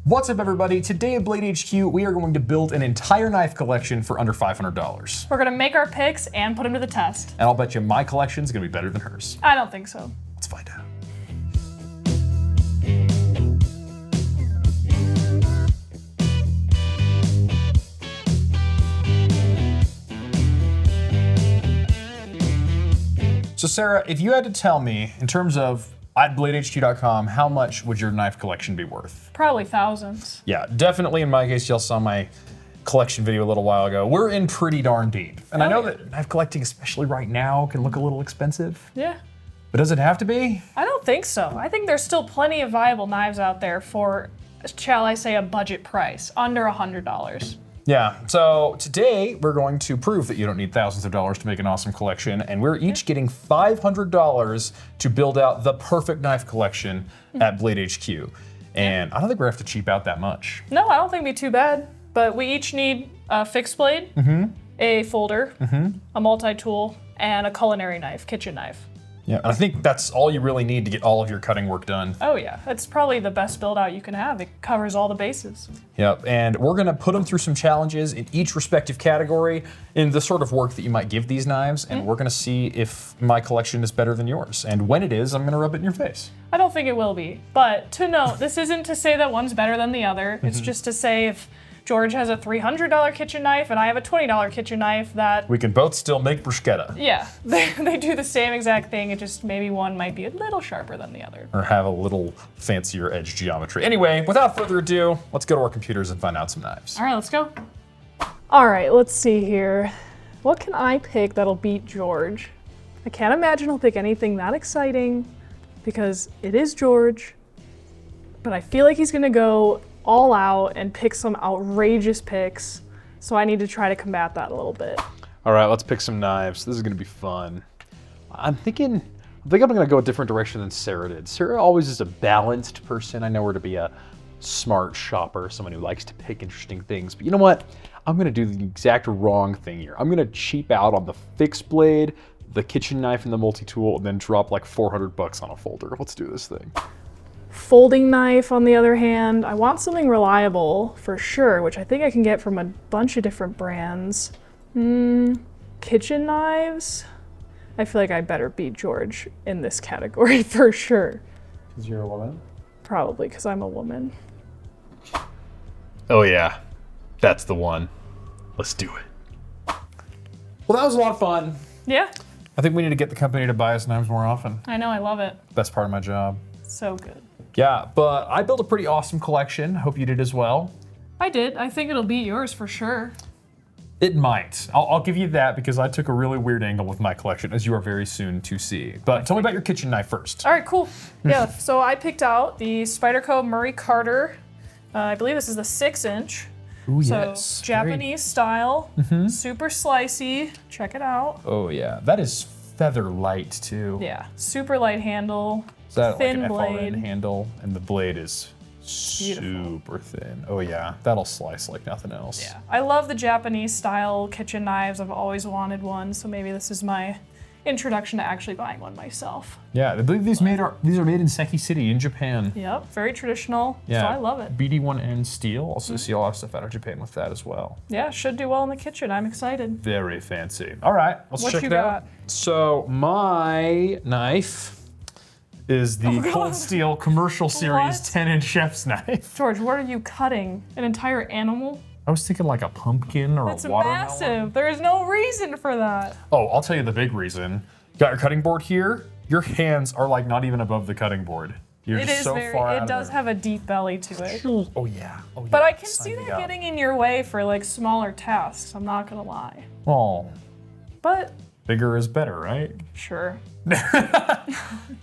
What's up, everybody? Today at Blade HQ, we are going to build an entire knife collection for under $500. We're gonna make our picks and put them to the test. And I'll bet you my collection is gonna be better than hers. I don't think so. Let's find out. So Sarah, if you had to tell me, in terms of at bladehq.com, how much would your knife collection be worth? Probably thousands. Yeah, definitely in my case, y'all saw my collection video a little while ago. We're in pretty darn deep. And I know that knife collecting, especially right now, can look a little expensive. Yeah. But does it have to be? I don't think so. I think there's still plenty of viable knives out there for, shall I say, a budget price, under $100. Yeah, so today we're going to prove that you don't need thousands of dollars to make an awesome collection, and we're each getting $500 to build out the perfect knife collection at Blade HQ. And I don't think we're gonna have to cheap out that much. No, I don't think it'd be too bad. But we each need a fixed blade, a folder, a multi-tool, and a culinary knife, kitchen knife. Yeah, and I think that's all you really need to get all of your cutting work done. Oh yeah, it's probably the best build out you can have. It covers all the bases. Yep, and we're gonna put them through some challenges in each respective category in the sort of work that you might give these knives, and we're gonna see if my collection is better than yours. And when it is, I'm gonna rub it in your face. I don't think it will be, but to note, this isn't to say that one's better than the other. It's just to say if George has a $300 kitchen knife and I have a $20 kitchen knife, that we can both still make bruschetta. Yeah, they do the same exact thing. It just maybe one might be a little sharper than the other. Or have a little fancier edge geometry. Anyway, without further ado, let's go to our computers and find out some knives. All right, let's go. All right, let's see here. What can I pick that'll beat George? I can't imagine he'll pick anything that exciting because it is George, but I feel like he's gonna go all out and pick some outrageous picks, so I need to try to combat that a little bit. All right, let's pick some knives. This is gonna be fun. I think I'm gonna go a different direction than Sarah did. Sarah always is a balanced person. I know her to be a smart shopper, someone who likes to pick interesting things, but you know what? I'm gonna do the exact wrong thing here. I'm gonna cheap out on the fixed blade, the kitchen knife, and the multi-tool, and then drop like 400 bucks on a folder. Let's do this thing. Folding knife, on the other hand, I want something reliable for sure, which I think I can get from a bunch of different brands. Kitchen knives? I feel like I better beat George in this category for sure. Because you're a woman? Probably because I'm a woman. Oh yeah, that's the one. Let's do it. Well, that was a lot of fun. Yeah. I think we need to get the company to buy us knives more often. I know, I love it. Best part of my job. So good. Yeah, but I built a pretty awesome collection. Hope you did as well. I did. I think it'll beat yours for sure. It might. I'll give you that because I took a really weird angle with my collection, as you are very soon to see. But tell me about your kitchen knife first. All right, cool. Yeah, so I picked out the Spyderco Murray Carter. I believe this is the 6-inch. Ooh, So yes. Japanese style, super slicey. Check it out. Oh yeah, that is feather light too. Yeah, super light handle. Is that thin like an blade. FRN handle? And the blade is Beautiful. super thin. Oh yeah, that'll slice like nothing else. Yeah, I love the Japanese style kitchen knives. I've always wanted one, so maybe this is my introduction to actually buying one myself. Yeah, I believe these are made in Seki City in Japan. Yep, very traditional, Yeah, so I love it. BD1N steel. Also see a lot of stuff out of Japan with that as well. Yeah, should do well in the kitchen. I'm excited. Very fancy. All right, let's What check you it out. got? So my knife is the Cold Steel Commercial Series What? 10-inch chef's knife. George, what are you cutting? An entire animal? I was thinking like a pumpkin or That's a watermelon. massive. There is no reason for that. Oh, I'll tell you the big reason. You got your cutting board here. Your hands are like not even above the cutting board. You're It just is so very, far out it does of have a deep belly to it. Oh yeah. Oh yeah. But I can Sign see me that up. getting in your way for like smaller tasks, I'm not gonna lie. Oh, But bigger is better, right? sure.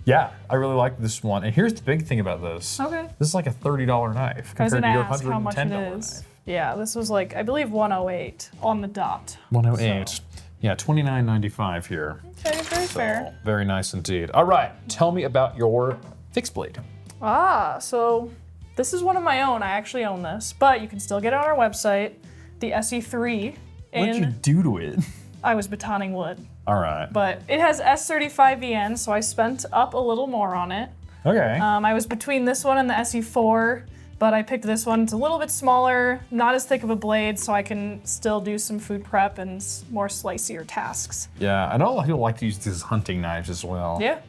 Yeah, I really like this one. And here's the big thing about this. Okay. This is like a $30 knife I was compared gonna to your ask how much it $110 is. knife. Yeah, this was like, I believe 108 on the dot. 108. So. Yeah, $29.95 here. Okay, very fair. Very nice indeed. All right, tell me about your fixed blade. So this is one of my own. I actually own this, but you can still get it on our website. The SE3. What did you do to it? I was batoning wood. All right. But it has S35VN, so I spent up a little more on it. Okay. I was between this one and the SE4. But I picked this one. It's a little bit smaller, not as thick of a blade, so I can still do some food prep and more sliceier tasks. Yeah, I know a lot of people like to use these as hunting knives as well. Yeah.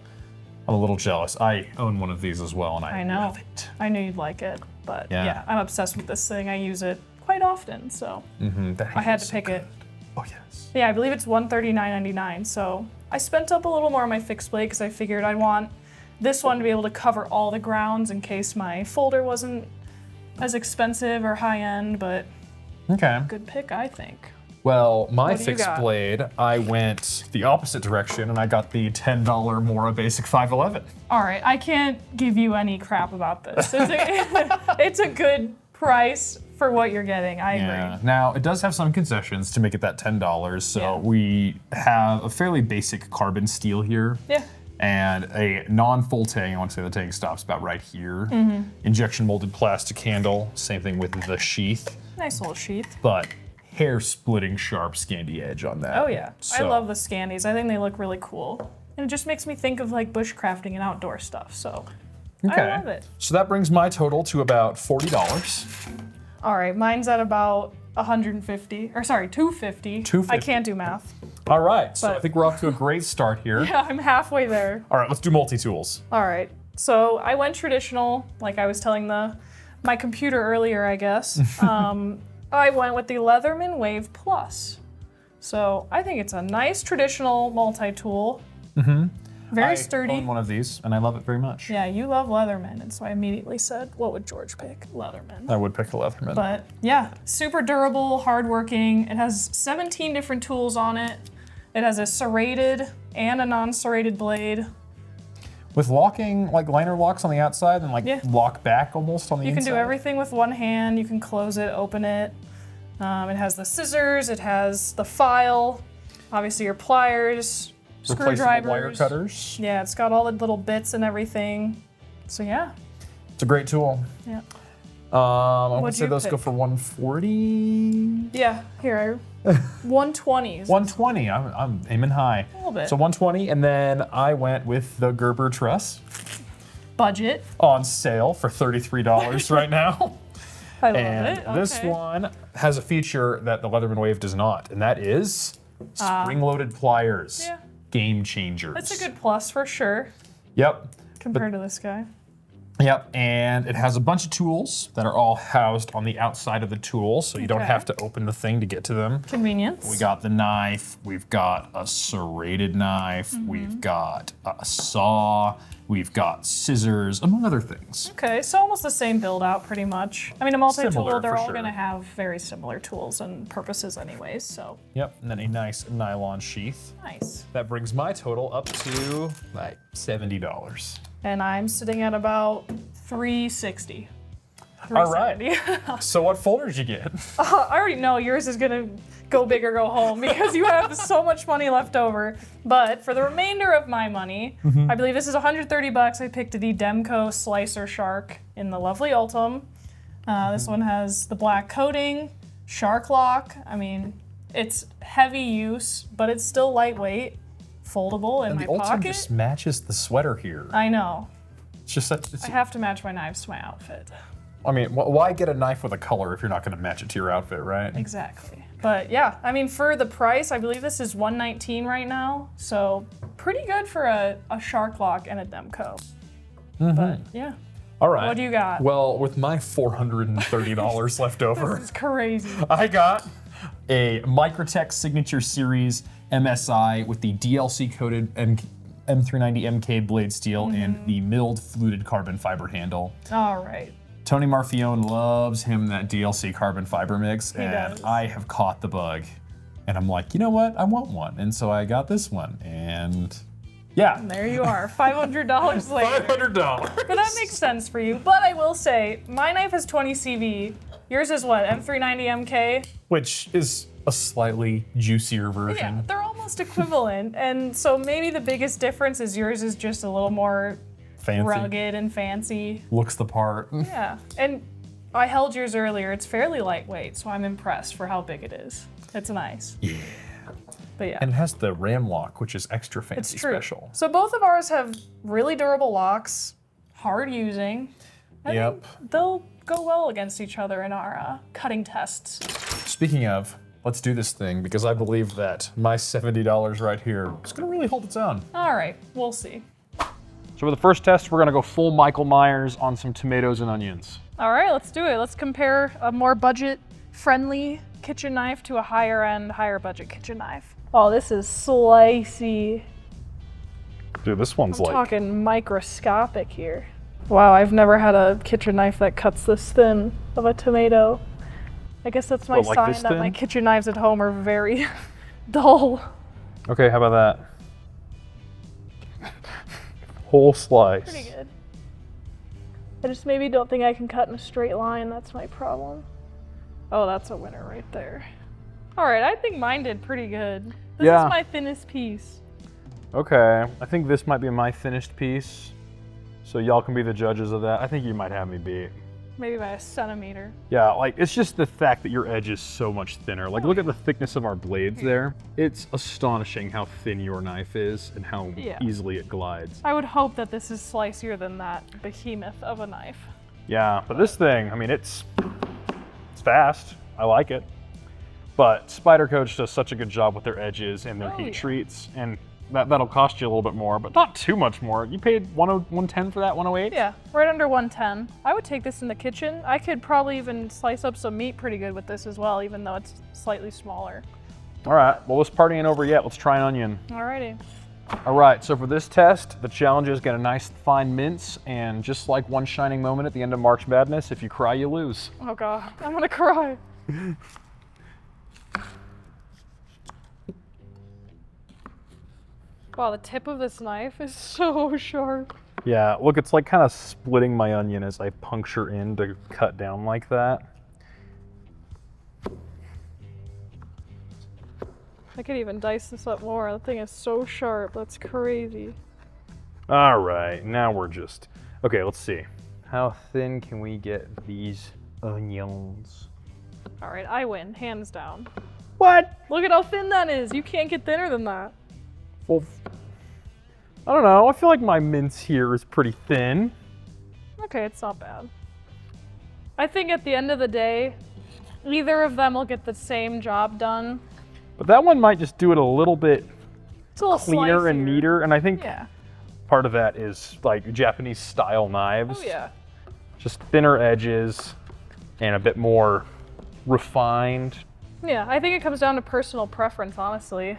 I'm a little jealous. I own one of these as well, and I know. love it. I knew you'd like it, but yeah, I'm obsessed with this thing. I use it quite often, so I had to pick it. Oh, yes. Yeah, I believe it's $139.99, so I spent up a little more on my fixed blade because I figured I'd want this one to be able to cover all the grounds in case my folder wasn't as expensive or high-end, but good pick, I think. Well, my What do you fixed got? blade, I went the opposite direction, and I got the $10 Mora Basic 511. All right, I can't give you any crap about this. It's a good price for what you're getting, I agree. Now, it does have some concessions to make it that $10, so we have a fairly basic carbon steel here. Yeah. And a non-full tang, I want to say the tang stops about right here. Injection molded plastic handle, same thing with the sheath. Nice little sheath. But hair-splitting sharp Scandi edge on that. Oh yeah, So, I love the Scandies. I think they look really cool. And it just makes me think of like bushcrafting and outdoor stuff, so I love it. So that brings my total to about $40. All right, mine's at about 150, or sorry, 250. 250. I can't do math. All right, so But- I think we're off to a great start here. Yeah, I'm halfway there. All right, let's do multi-tools. All right, so I went traditional, like I was telling my computer earlier, I guess. I went with the Leatherman Wave Plus. So I think it's a nice traditional multi-tool. Very sturdy. I own one of these, and I love it very much. Yeah, you love Leatherman, and so I immediately said, what would George pick? Leatherman. I would pick a Leatherman. But yeah, super durable, hardworking. It has 17 different tools on it. It has a serrated and a non-serrated blade. With locking, like liner locks on the outside and like lock back almost on the inside. You can do everything with one hand. You can close it, open it. It has the scissors. It has the file. Obviously your pliers, Replaceable screwdrivers. wire cutters. Yeah, it's got all the little bits and everything. So yeah. It's a great tool. Yeah. I would What'd say you those go pick? for 140. Yeah, here, 120s. 120. I'm aiming high. A little bit. So 120, and then I went with the Gerber truss Budget. on sale for $33 right now. I love And it. this Okay. one has a feature that the Leatherman Wave does not, and that is spring-loaded pliers. Yeah. Game changers. That's a good plus for sure Yep. compared to this guy. Yep, and it has a bunch of tools that are all housed on the outside of the tool, so you don't Okay. have to open the thing to get to them. Convenience. We got the knife, we've got a serrated knife, Mm-hmm. we've got a saw, we've got scissors, among other things. Okay, so almost the same build out pretty much. I mean, a multi-tool, Similar, they're for all sure. going to have very similar tools and purposes anyways, so Yep, and then a nice nylon sheath. nice. That brings my total up to like $70. And I'm sitting at about 360. All right. 370. So what folder did you get? I already know yours is going to go big or go home because you have so much money left over. But for the remainder of my money, I believe this is 130 bucks. I picked the Demco Slicer Shark in the lovely Ultim. This one has the black coating, shark lock. I mean, it's heavy use, but it's still lightweight, foldable in And my the Ultim pocket. just matches the sweater here. I know. It's just that, I have to match my knives to my outfit. I mean, why get a knife with a color if you're not going to match it to your outfit, right? Exactly. But yeah, I mean, for the price, I believe this is $119 right now. So pretty good for a shark lock and a Demco. But yeah, All right. what do you got? Well, with my $430 left over, It's crazy. I got a Microtech Signature Series MSI with the DLC coated M390 MK blade steel and the milled fluted carbon fiber handle. All right. Tony Marfione loves him that DLC carbon fiber mix, and does. I have caught the bug. And I'm like, you know what? I want one. And so I got this one. And yeah. There you are, $500 later. $500. But that makes sense for you. But I will say, my knife is 20 CV. Yours is what, M390 MK? Which is a slightly juicier Yeah, version. they're almost equivalent. And so maybe the biggest difference is yours is just a little more Fancy. rugged and fancy. Looks the part. Yeah, and I held yours earlier. It's fairly lightweight, so I'm impressed for how big it is. It's nice. Yeah. But yeah, And it has the ram lock, which is extra fancy it's true. special. So both of ours have really durable locks, hard using. I Yep. think they'll go well against each other in our cutting tests. Speaking of, let's do this thing because I believe that my $70 right here is gonna really hold its own. All right, we'll see. So for the first test, we're gonna go full Michael Myers on some tomatoes and onions. All right, let's do it. Let's compare a more budget-friendly kitchen knife to a higher-end, higher-budget kitchen knife. Oh, this is slicey. Dude, this one's I'm talking microscopic here. Wow, I've never had a kitchen knife that cuts this thin of a tomato. I guess that's my What, like sign this that my thin? kitchen knives at home are very dull. Okay, how about that? Whole slice. Pretty good. I just maybe don't think I can cut in a straight line. That's my problem. Oh, that's a winner right there. All right, I think mine did pretty good. This Yeah. is my thinnest piece. Okay, I think this might be my thinnest piece. So y'all can be the judges of that. I think you might have me beat. Maybe by a centimeter. Yeah, like it's just the fact that your edge is so much thinner. Like look at the thickness of our blades there. It's astonishing how thin your knife is and how easily it glides. I would hope that this is slicier than that behemoth of a knife. Yeah, but this thing, I mean, it's fast. I like it. But Spider Coach does such a good job with their edges and their heat treats, and that'll cost you a little bit more, but not too much more. You paid 110 for that, 108? Yeah, right under 110. I would take this in the kitchen. I could probably even slice up some meat pretty good with this as well, even though it's slightly smaller. All right, well, this party ain't over yet. Let's try an onion. Alrighty. All right, so for this test, the challenge is get a nice fine mince, and just like one shining moment at the end of March Madness, if you cry, you lose. Oh God, I'm gonna cry. Wow, the tip of this knife is so sharp. Yeah, look, it's like kind of splitting my onion as I puncture in to cut down like that. I could even dice this up more. The thing is so sharp, that's crazy. All right, now we're just, okay, let's see. How thin can we get these onions? All right, I win, hands down. What? Look at how thin that is. You can't get thinner than that. Well, I don't know. I feel like my mince here is pretty thin. Okay, it's not bad. I think at the end of the day, either of them will get the same job done. But that one might just do it a little bit It's a little cleaner and slicier. neater. And I think Yeah. part of that is like Japanese style knives. Oh yeah. Just thinner edges and a bit more refined. Yeah, I think it comes down to personal preference, honestly.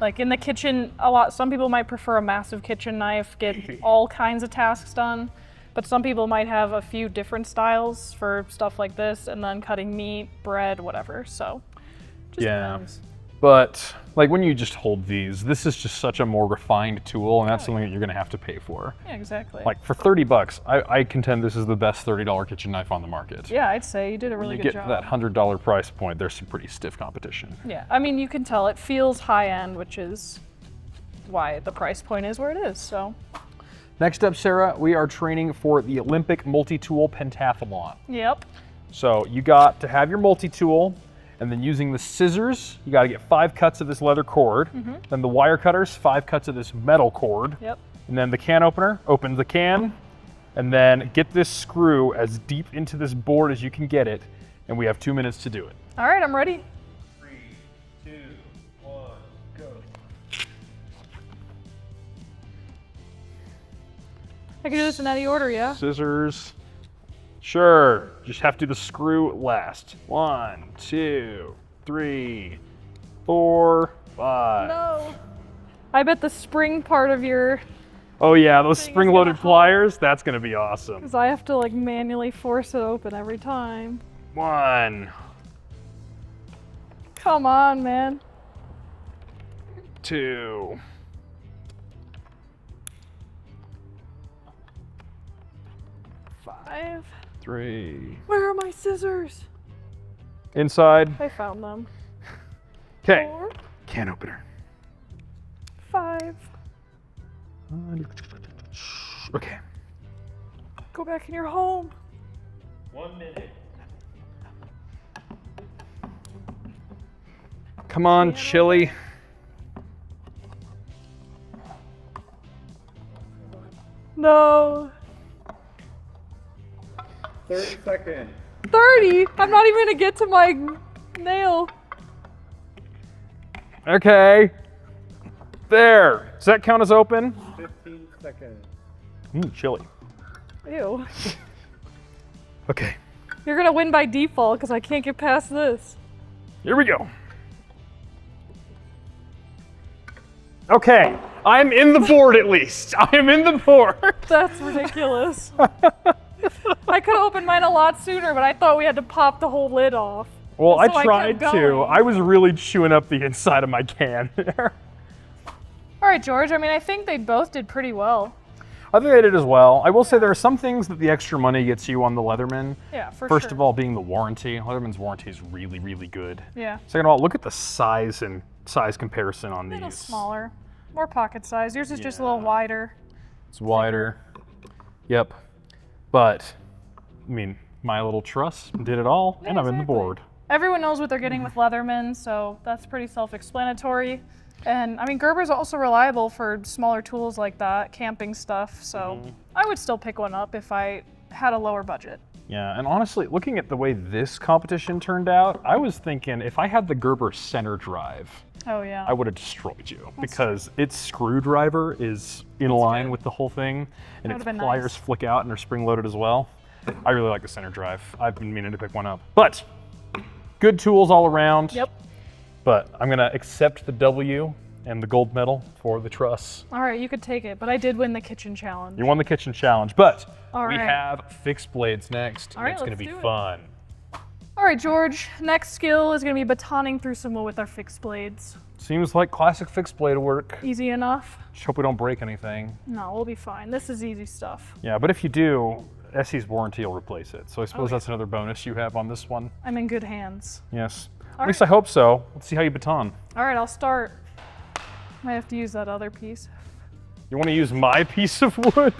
Like in the kitchen, some people might prefer a massive kitchen knife, get all kinds of tasks done, but some people might have a few different styles for stuff like this, and then cutting meat, bread, whatever. So, just depends. But like when you just hold these, this is just such a more refined tool, and that's something that you're gonna have to pay for. Yeah, exactly. Like for 30 bucks, I contend this is the best $30 kitchen knife on the market. Yeah, I'd say you did a really You good get job. to that $100 price point, there's some pretty stiff competition. Yeah, I mean, you can tell it feels high end, which is why the price point is where it is. So, Next up, Sarah, we are training for the Olympic multi-tool pentathlon. yep. So you got to have your multi-tool, and then using the scissors, you got to get 5 cuts of this leather cord. Then the wire cutters, 5 cuts of this metal cord. Yep. And then the can opener, open the can, and then get this screw as deep into this board as you can get it, and we have 2 minutes to do it. All right, I'm ready. 3, 2, 1, go. I can do this in any order, yeah? Scissors. Sure, just have to do the screw last. 1, 2, 3, 4, 5. No. I bet the spring part of your, Oh yeah, those thing is spring-loaded gonna help. pliers, that's gonna be awesome. because I have to like manually force it open every time. 1, Come on, man. 2, 5. 3. Where are my scissors? Inside. I found them. Okay. 4, Can opener. 5. Okay. Go back in your home. 1 minute. Come on, chili. No. 30 seconds. 30? I'm not even gonna get to my nail. Okay. There. Does that count as open? 15 seconds. Chili. Ew. Okay. You're gonna win by default because I can't get past this. Here we go. Okay. I'm in the board at least. I am in the board. That's ridiculous. I could have opened mine a lot sooner, but I thought we had to pop the whole lid off. Well, And so I tried kept to. going. I was really chewing up the inside of my can there. All right, George. I mean, I think they both did pretty well. I think they did as well. I will say there are some things that the extra money gets you on the Leatherman. Yeah, for First sure. of all, being the warranty. Leatherman's warranty is really, really good. Yeah. Second of all, look at the size and size comparison on A these. little smaller, more pocket size. Yours is just a little Yeah. wider. It's wider. Yep. But, I mean, my little truss did it all, and I'm in the Exactly. board. Everyone knows what they're getting with Leatherman, so that's pretty self-explanatory. And I mean, Gerber's also reliable for smaller tools like that, camping stuff. So I would still pick one up if I had a lower budget. Yeah, and honestly, looking at the way this competition turned out, I was thinking if I had the Gerber center drive, Oh yeah. I would have destroyed you because its screwdriver is in line with the whole thing, and That its would've been pliers nice. flick out and are spring loaded as well. I really like the center drive. I've been meaning to pick one up. But good tools all around. Yep. But I'm gonna accept the W and the gold medal for the truss. All right, you could take it, but I did win the kitchen challenge. You won the kitchen challenge, but All we right. have fixed blades next. All and right, it's gonna let's be do it. fun. All right, George. Next skill is gonna be batoning through some wood with our fixed blades. Seems like classic fixed blade work. Easy enough. Just hope we don't break anything. No, we'll be fine. This is easy stuff. Yeah, but if you do, Essie's warranty will replace it. So I suppose Okay. that's another bonus you have on this one. I'm in good hands. Yes. All At least I hope so. Let's see how you baton. All right, I'll start. Might have to use that other piece. You want to use my piece of wood?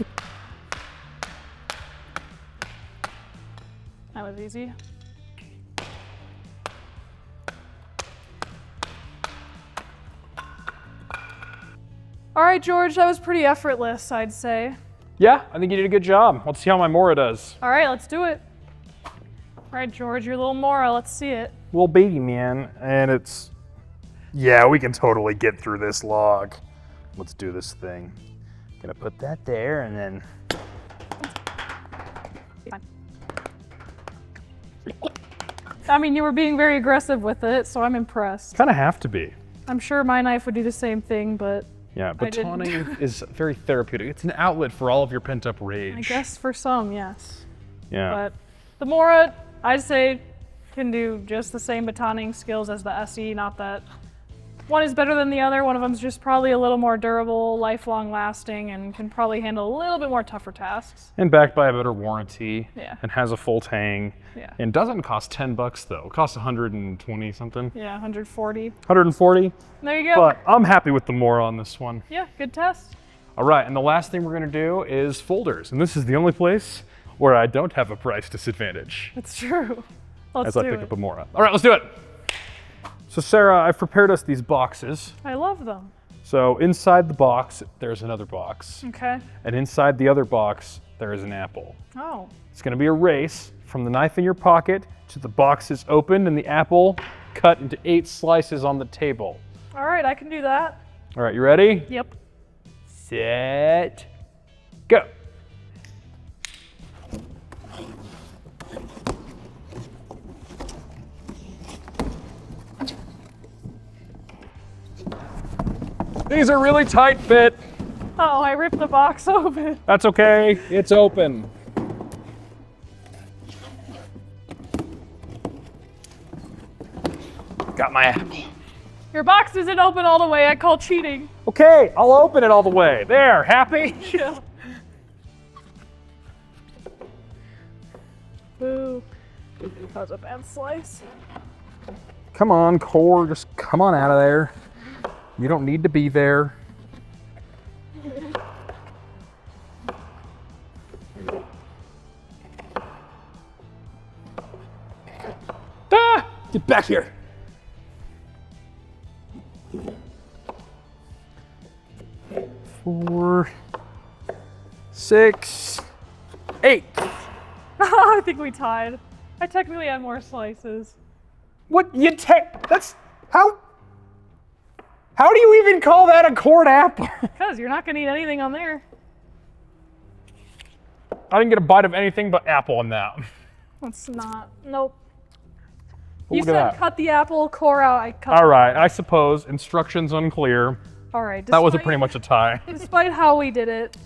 That was easy. All right, George, that was pretty effortless, I'd say. Yeah, I think you did a good job. Let's see how my Mora does. All right, let's do it. All right, George, your little Mora, let's see it. Little baby man, and it's... Yeah, we can totally get through this log. Let's do this thing. Gonna put that there, and then... I mean, you were being very aggressive with it, so I'm impressed. Kind of have to be. I'm sure my knife would do the same thing, but Yeah, I didn't. batoning is very therapeutic. It's an outlet for all of your pent-up rage. I guess for some, yes. Yeah. But the Mora, I'd say, can do just the same batoning skills as the SE. Not that one is better than the other. One of them's just probably a little more durable, lifelong lasting, and can probably handle a little bit more tougher tasks. And backed by a better warranty. Yeah. And has a full tang. Yeah. And doesn't cost $10 though. It costs 120 something. Yeah, 140. 140. There you go. But I'm happy with the Mora on this one. Yeah, good test. All right, and the last thing we're gonna do is folders. And this is the only place where I don't have a price disadvantage It's true. Let's as do I pick it. up a Mora. All right, let's do it. So Sarah, I've prepared us these boxes. I love them. So inside the box, there's another box. Okay. And inside the other box, there is an apple. Oh, It's gonna be a race from the knife in your pocket to the boxes opened and the apple cut into 8 slices on the table. all right, I can do that. All right, you ready? Yep. Set, go. These are really tight fit. Oh, I ripped the box open. That's okay, it's open. Got my apple. Your box isn't open all the way. I call cheating. Okay, I'll open it all the way. There, happy? Yeah. Boo. That was a bad slice. Come on, core, just come on out of there. You don't need to be there. Ah! Get back here. Four, 6, 8. I think we tied. I technically had more slices. What you take? That's how. How do you even call that a cored apple? Because you're not gonna eat anything on there. I didn't get a bite of anything but apple in that. That's not. Nope. Well, You look at said that. cut the apple, core out. I cut. All right, I suppose instructions unclear. All right. That was pretty much a tie. Despite how we did it,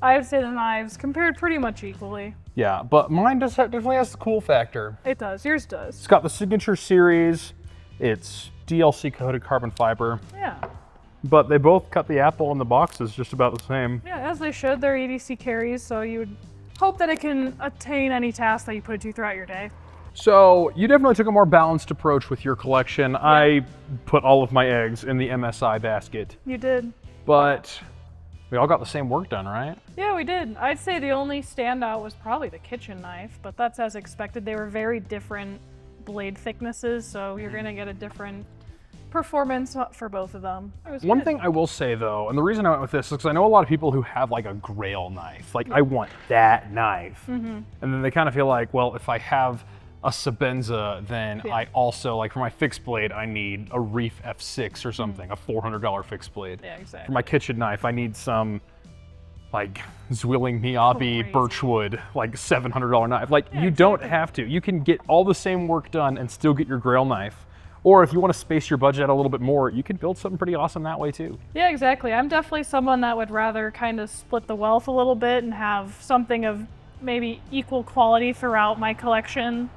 I would say the knives compared pretty much equally. Yeah, but mine definitely has the cool factor. It does. Yours does. It's got the signature series. It's DLC coated carbon fiber, Yeah. but they both cut the apple in the boxes just about the same. Yeah, as they should. They're EDC carries, so you would hope that it can attain any task that you put it to throughout your day. So you definitely took a more balanced approach with your collection. I put all of my eggs in the MSI basket, You did. but we all got the same work done, right? Yeah, we did. I'd say the only standout was probably the kitchen knife, but that's as expected. They were very different blade thicknesses, so you're gonna get a different performance for both of them. It was One good. thing I will say though, and the reason I went with this is because I know a lot of people who have like a grail knife. Like, I want that knife. And then they kind of feel like, well, if I have a Sabenza, then I also, like for my fixed blade, I need a Reef F6 or something, a $400 fixed blade. Yeah, exactly. For my kitchen knife, I need some like Zwilling Miyabi Crazy. Birchwood, like $700 knife. Like, Yeah, you don't exactly. have to. You can get all the same work done and still get your grail knife. Or if you want to space your budget out a little bit more, you can build something pretty awesome that way too. Yeah, exactly. I'm definitely someone that would rather kind of split the wealth a little bit and have something of maybe equal quality throughout my collection.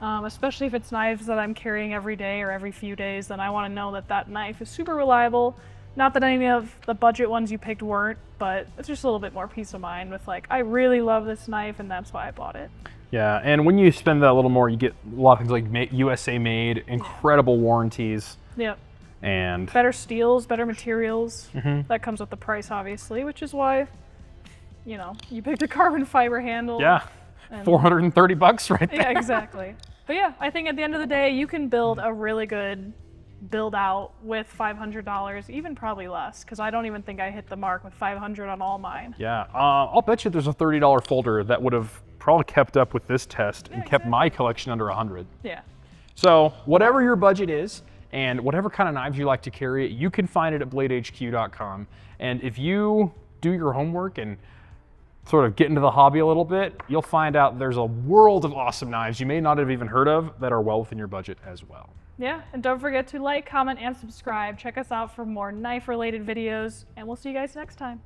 Especially if it's knives that I'm carrying every day or every few days, then I want to know that that knife is super reliable. Not that any of the budget ones you picked weren't, but it's just a little bit more peace of mind with like, I really love this knife and that's why I bought it. Yeah, and when you spend that a little more, you get a lot of things like USA made, incredible warranties, Yep. and Better steels, better materials. That comes with the price, obviously, which is why, you know, you picked a carbon fiber handle. yeah, And- $430 right there. Yeah, exactly. But yeah, I think at the end of the day, you can build a really good build out with $500, even probably less, because I don't even think I hit the mark with $500 on all mine. Yeah, I'll bet you there's a $30 folder that would have probably kept up with this test and kept my collection under 100. Yeah. So whatever your budget is and whatever kind of knives you like to carry, you can find it at bladehq.com. And if you do your homework and sort of get into the hobby a little bit, you'll find out there's a world of awesome knives you may not have even heard of that are well within your budget as well. Yeah, and don't forget to like, comment, and subscribe. Check us out for more knife-related videos, and we'll see you guys next time.